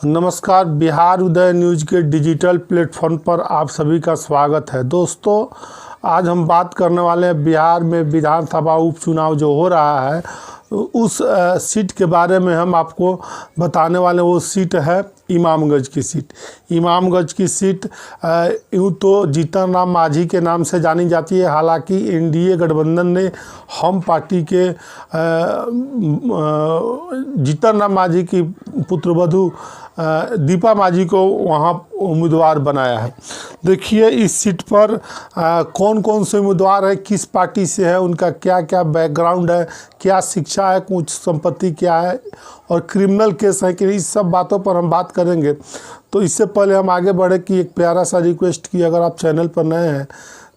नमस्कार, बिहार उदय न्यूज़ के digital platform पर आप सभी का स्वागत है। दोस्तों, आज हम बात करने वाले हैं बिहार में विधानसभा उपचुनाव जो हो रहा है उस सीट के बारे में हम आपको बताने वाले। वो सीट है इमामगंज की सीट। इमामगंज की सीट यूँ तो जीतन राम मांझी के नाम से जानी जाती है। हालांकि एनडीए गठबंधन ने हम पार्टी के जीतन राम मांझी की पुत्रवधू दीपा मांझी को वहाँ उम्मीदवार बनाया है। देखिए इस सीट पर कौन कौन से उम्मीदवार है, किस पार्टी से है, उनका क्या क्या बैकग्राउंड है, क्या शिक्षा है, कुछ संपत्ति क्या है और क्रिमिनल केस है कि इस सब बातों पर हम बात करेंगे। तो इससे पहले हम आगे बढ़े कि एक प्यारा सा रिक्वेस्ट की, अगर आप चैनल पर नए हैं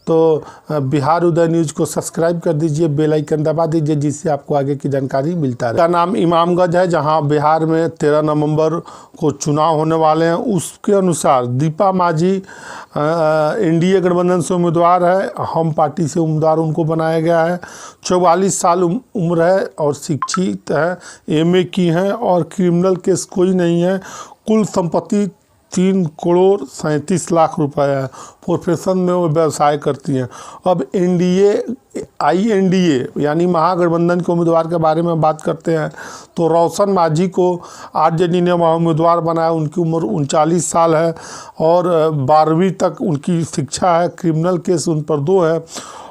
तो बिहार उदय न्यूज़ को सब्सक्राइब कर दीजिए, बेल आइकन दबा दीजिए, जिससे आपको आगे की जानकारी मिलता रहे। का नाम इमामगंज है, जहां बिहार में 13 नवंबर को चुनाव होने वाले हैं। उसके अनुसार दीपा मांझी एनडीए गठबंधन से उम्मीदवार है, हम पार्टी से उम्मीदवार उनको बनाया गया है। 44 साल उम्र है और शिक्षित है, एमए की हैं और क्रिमिनल केस कोई नहीं है। कुल संपत्ति 3 करोड़ 37 लाख रुपए है। प्रोफेशन में वो व्यवसाय करती हैं। अब INDA यानी महागठबंधन के उम्मीदवार के बारे में बात करते हैं तो रोशन मांझी को आरजेडी ने वहाँ उम्मीदवार बनाया। उनकी उम्र 39 साल है और 12वीं तक उनकी शिक्षा है। क्रिमिनल केस उन पर 2 है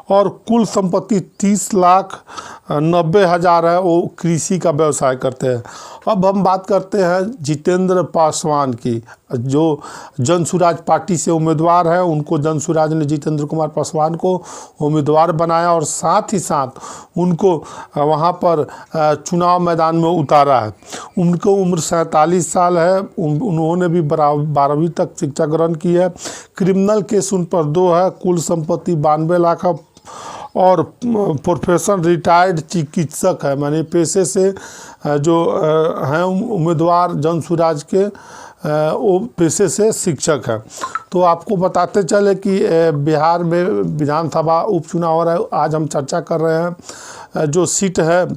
और कुल संपत्ति 30,90,000 है। वो कृषि का व्यवसाय करते हैं। अब हम बात करते हैं जितेंद्र पासवान की, जो जनसुराज पार्टी से उम्मीदवार है। उनको जनसुराज ने जितेंद्र कुमार पासवान को उम्मीदवार बनाया और साथ ही साथ उनको वहां पर चुनाव मैदान में उतारा है। उनको उम्र 47 साल है। उन्होंने भी 12वीं तक शिक्षा ग्रहण की है। क्रिमिनल केस उन पर 2 है। कुल संपत्ति 92 लाख है और प्रोफेशन रिटायर्ड चिकित्सक है, माने पेशे से जो हैं उम्मीदवार जनसुराज के, वो पेशे से शिक्षक है। तो आपको बताते चले कि बिहार में विधानसभा उपचुनाव हो रहा है। आज हम चर्चा कर रहे हैं जो सीट है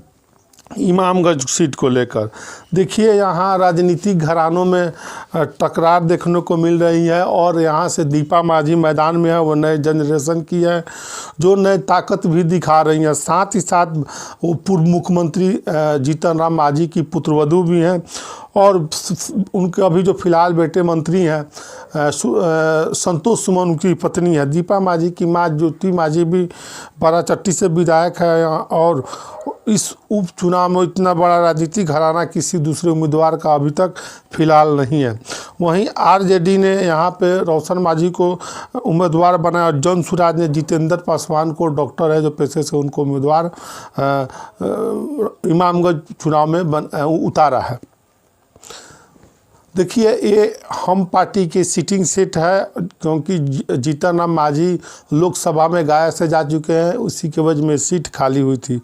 इमामगंज सीट को लेकर। देखिए यहाँ राजनीतिक घरानों में टकरार देखने को मिल रही है और यहाँ से दीपा मांझी मैदान में है। वो नए जनरेशन की है जो नए ताकत भी दिखा रही है। साथ ही साथ वो पूर्व मुख्यमंत्री जीतन राम मांझी की पुत्रवधू भी हैं और उनके अभी जो फिलहाल बेटे मंत्री हैं संतोष सुमन उनकी पत्नी है। दीपा मांझी की माँ ज्योति मांझी भी बाराचट्टी से विधायक है और इस उपचुनाव में इतना बड़ा राजनीतिक घराना किसी दूसरे उम्मीदवार का अभी तक फिलहाल नहीं है। वहीं आरजेडी ने यहाँ पे रोशन मांझी को उम्मीदवार बनाया और जनसुराज ने जितेंद्र पासवान को, डॉक्टर है जो पेशे से, उनको उम्मीदवार इमामगंज चुनाव में उतारा है। देखिए ये हम पार्टी की सिटिंग सीट है, क्योंकि जीतन राम मांझी लोकसभा में गाया से जा चुके हैं, उसी के वजह में सीट खाली हुई थी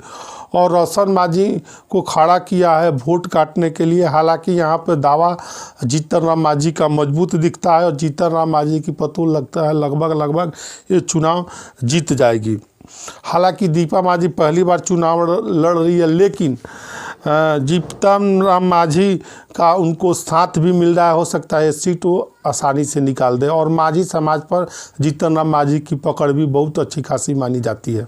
और रोशन मांझी को खड़ा किया है वोट काटने के लिए। हालांकि यहाँ पे दावा जीतन राम मांझी का मजबूत दिखता है और जीतन राम मांझी की पतूल लगता है लगभग ये चुनाव जीत जाएगी। हालांकि दीपा मांझी पहली बार चुनाव लड़ रही है, लेकिन जीतन राम मांझी का उनको साथ भी मिल रहा है। हो सकता है सीट वो आसानी से निकाल दे और मांझी समाज पर जीतन राम मांझी की पकड़ भी बहुत अच्छी खासी मानी जाती है।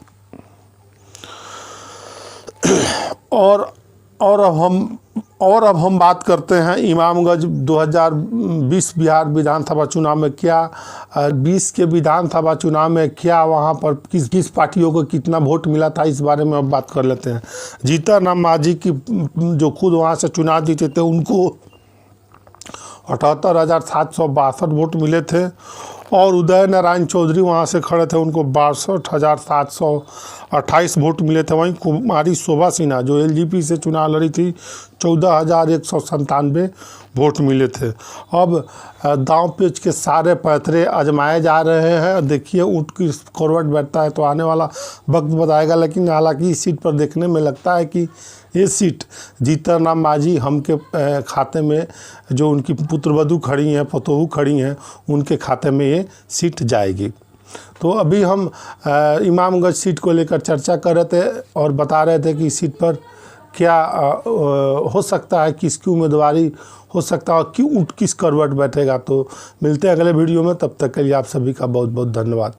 और अब हम बात करते हैं इमामगंज 2020 बिहार विधानसभा चुनाव में क्या 20 के विधानसभा चुनाव में क्या वहां पर किस पार्टियों को कितना वोट मिला था, इस बारे में अब बात कर लेते हैं। जीतन राम मांझी की जो खुद वहां से चुनाव जीते थे उनको 78,762 वोट मिले थे और उदय नारायण चौधरी वहाँ से खड़े थे, उनको 62,728 वोट मिले थे। वहीं कुमारी शोभा सिन्हा जो LJP से चुनाव लड़ी थी 14,197 वोट मिले थे। अब दांव पेच के सारे पैतरे आजमाए जा रहे हैं। देखिए ऊँट की करवट बैठता है तो आने वाला वक्त बताएगा, लेकिन हालांकि इस सीट पर देखने में लगता है कि ये सीट जीतन राम मांझी हम के खाते में, जो उनकी पुत्रवधू खड़ी हैं, पतोहू खड़ी हैं, उनके खाते में ये सीट जाएगी। तो अभी हम इमामगंज सीट को लेकर चर्चा कर रहे थे और बता रहे थे कि इस सीट पर क्या हो सकता है, किसकी उम्मीदवारी हो सकता है, कि ऊँट किस करवट बैठेगा। तो मिलते हैं अगले वीडियो में, तब तक के लिए आप सभी का बहुत बहुत धन्यवाद।